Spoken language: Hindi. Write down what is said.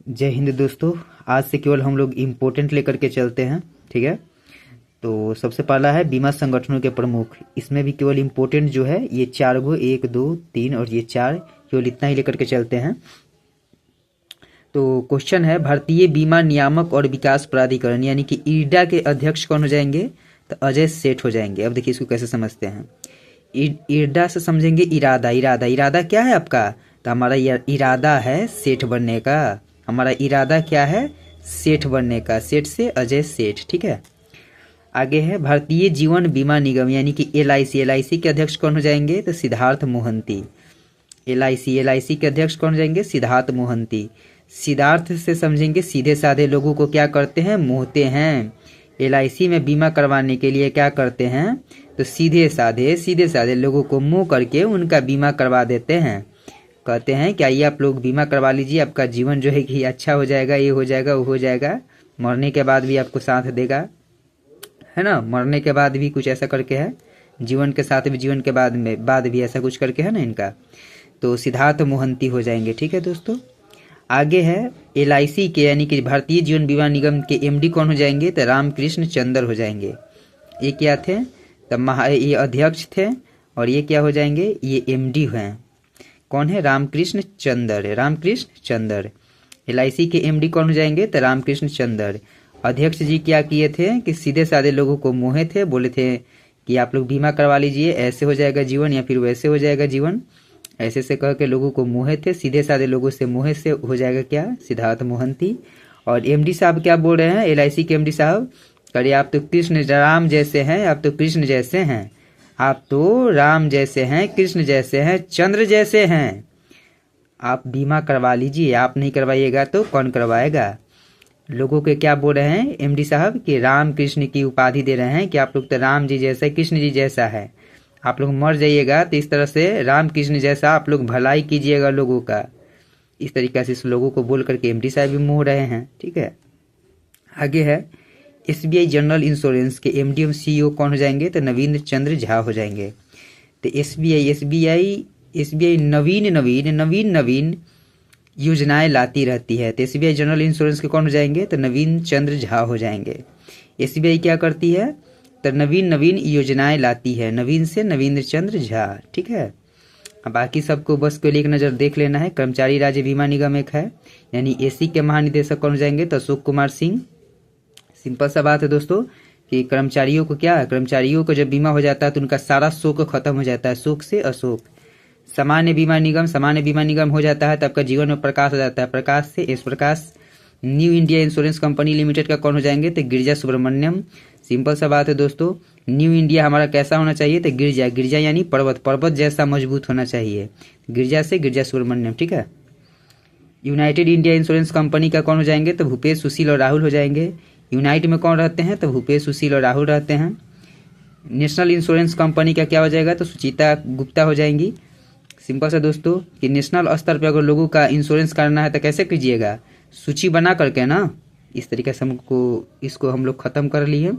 जय हिंद दोस्तों। आज से केवल हम लोग इम्पोर्टेंट लेकर के चलते हैं, ठीक है। तो सबसे पहला है बीमा संगठनों के प्रमुख। इसमें भी केवल इम्पोर्टेंट जो है ये 4 गो, 1 2 3 और ये 4, केवल इतना ही लेकर के चलते हैं। तो क्वेश्चन है, भारतीय बीमा नियामक और विकास प्राधिकरण यानी कि इरडा के अध्यक्ष कौन हो जाएंगे? तो अजय सेठ हो जाएंगे। अब देखिए इसको कैसे समझते हैं। इरडा से समझेंगे इरादा। इरादा इरादा क्या है आपका? तो हमारा इरादा है सेठ बनने का। हमारा इरादा क्या है? सेठ बनने का। सेठ से अजय सेठ, ठीक है। आगे है भारतीय जीवन बीमा निगम यानी कि LIC। LIC के अध्यक्ष कौन हो जाएंगे? तो सिद्धार्थ मोहंती। LIC के अध्यक्ष कौन हो जाएंगे? सिद्धार्थ मोहंती। सिद्धार्थ से समझेंगे सीधे साधे लोगों को क्या करते हैं? मोहते हैं। LIC में बीमा करवाने के लिए क्या करते हैं? तो सीधे साधे लोगों को मुंह करके उनका बीमा करवा देते हैं। कहते हैं कि आइए आप लोग बीमा करवा लीजिए, आपका जीवन जो है कि अच्छा हो जाएगा, ये हो जाएगा, वो हो जाएगा, मरने के बाद भी आपको साथ देगा, है ना। मरने के बाद भी कुछ ऐसा करके है, जीवन के साथ भी, जीवन के बाद भी ऐसा कुछ करके है ना इनका। तो सिद्धार्थ मोहंती हो जाएंगे, ठीक है दोस्तों। आगे है LIC के यानी कि भारतीय जीवन बीमा निगम के MD कौन हो जाएंगे? तो रामकृष्ण चंद्र हो जाएंगे। ये क्या थे? तो ये अध्यक्ष थे और ये क्या हो जाएंगे? ये MD हैं। कौन है? रामकृष्ण चंद्र। रामकृष्ण चंद्र। LIC के MD कौन हो जाएंगे? तो रामकृष्ण चंद्र। अध्यक्ष जी क्या किए थे कि सीधे साधे लोगों को मोहे थे, बोले थे कि आप लोग बीमा करवा लीजिए, ऐसे हो जाएगा जीवन या फिर वैसे हो जाएगा जीवन, ऐसे से कह के लोगों को मोहे थे। सीधे साधे लोगों से मोहे से हो जाएगा क्या? सिद्धार्थ मोहंती। और MD साहब क्या बोल रहे हैं? LIC के MD साहब करिए, आप तो कृष्ण राम जैसे हैं, आप तो कृष्ण जैसे हैं, आप तो राम जैसे हैं, कृष्ण जैसे हैं, चंद्र जैसे हैं, आप बीमा करवा लीजिए। आप नहीं करवाइएगा तो कौन करवाएगा? लोगों के क्या बोल रहे हैं MD साहब कि राम कृष्ण की उपाधि दे रहे हैं कि आप लोग तो राम जी जैसा, कृष्ण जी जैसा है, आप लोग मर जाइएगा तो इस तरह से राम कृष्ण जैसा आप लोग भलाई कीजिएगा लोगों का। इस तरीके से इस लोगों को बोल करके MD साहब भी मोह रहे हैं, ठीक है। आगे है SBI जनरल इंश्योरेंस के MD और CEO कौन हो जाएंगे? तो नवीन चंद्र झा हो जाएंगे। तो SBI नवीन योजनाएं लाती रहती है। तो SBI जनरल इंश्योरेंस के कौन हो जाएंगे? तो नवीन चंद्र झा हो जाएंगे। SBI क्या करती है? तो नवीन योजनाएं लाती है। नवीन से नवीन चंद्र झा, ठीक है। अब बाकी सबको बस को एक नज़र देख लेना है। कर्मचारी राज्य बीमा निगम एक है, यानी AC के महानिदेशक कौन हो जाएंगे? तो अशोक कुमार सिंह। सिंपल सा बात है दोस्तों कि कर्मचारियों को क्या है, कर्मचारियों को जब बीमा हो जाता है तो उनका सारा शोक खत्म हो जाता है, शोक से अशोक। सामान्य बीमा निगम हो जाता है तो आपका जीवन में प्रकाश हो जाता है, प्रकाश से Yash Prakash. New India Insurance Company Limited का कौन हो जाएंगे? तो गिरिजा सुब्रमण्यम। सिंपल सा बात है दोस्तों, न्यू इंडिया हमारा कैसा होना चाहिए? तो गिरिजा यानी पर्वत जैसा मजबूत होना चाहिए। गिरिजा से गिरिजा सुब्रमण्यम, ठीक है। यूनाइटेड इंडिया इंश्योरेंस कंपनी का कौन हो जाएंगे? तो भूपेश, सुशील और राहुल हो जाएंगे। यूनाइट में कौन रहते हैं? तो भूपेश, सुशील और राहुल रहते हैं। नेशनल इंश्योरेंस कंपनी का क्या हो जाएगा? तो सुचिता गुप्ता हो जाएंगी। सिंपल सा दोस्तों कि नेशनल स्तर पर अगर लोगों का इंश्योरेंस करना है तो कैसे कीजिएगा? सूची बना करके ना, इस तरीके से हमको इसको हम लोग ख़त्म कर लिए।